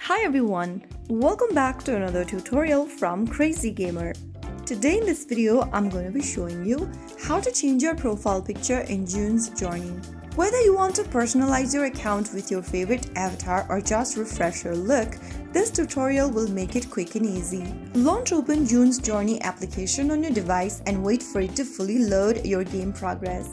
Hi everyone, welcome back to another tutorial from Crazy Gamer. Today in this video, I'm going to be showing you how to change your profile picture in June's Journey. Whether you want to personalize your account with your favorite avatar or just refresh your look, this tutorial will make it quick and easy. Launch Open June's Journey application on your device and wait for it to fully load your game progress.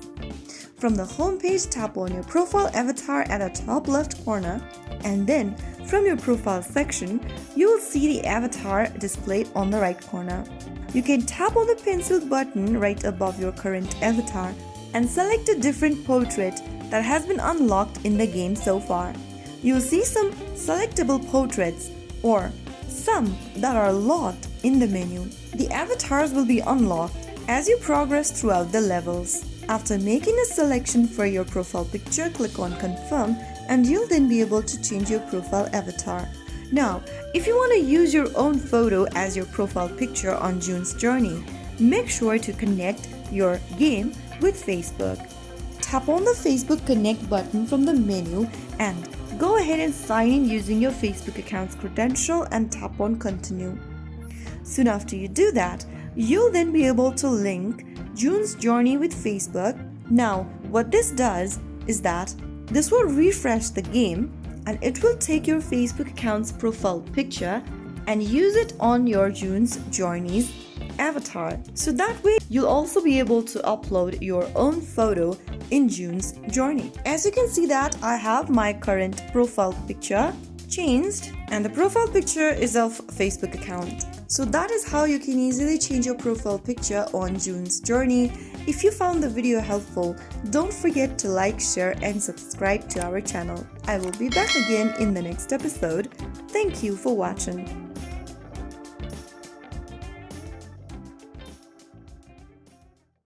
From the home page, tap on your profile avatar at the top left corner, and then from your profile section, you will see the avatar displayed on the right corner. You can tap on the pencil button right above your current avatar and select a different portrait that has been unlocked in the game so far. You will see some selectable portraits or some that are locked in the menu. The avatars will be unlocked as you progress throughout the levels. After making a selection for your profile picture, click on Confirm and you'll then be able to change your profile avatar. Now, if you want to use your own photo as your profile picture on June's Journey, make sure to connect your game with Facebook. Tap on the Facebook Connect button from the menu and go ahead and sign in using your Facebook account's credential and tap on Continue. Soon after you do that, you'll then be able to link June's Journey with Facebook. Now, what this does is that this will refresh the game and it will take your Facebook account's profile picture and use it on your June's Journey's avatar. So that way, you'll also be able to upload your own photo in June's Journey. As you can see that I have my current profile picture changed and the profile picture is of Facebook account. So that is how you can easily change your profile picture on June's Journey. If you found the video helpful, don't forget to like, share and subscribe to our channel. I will be back again in the next episode. Thank you for watching.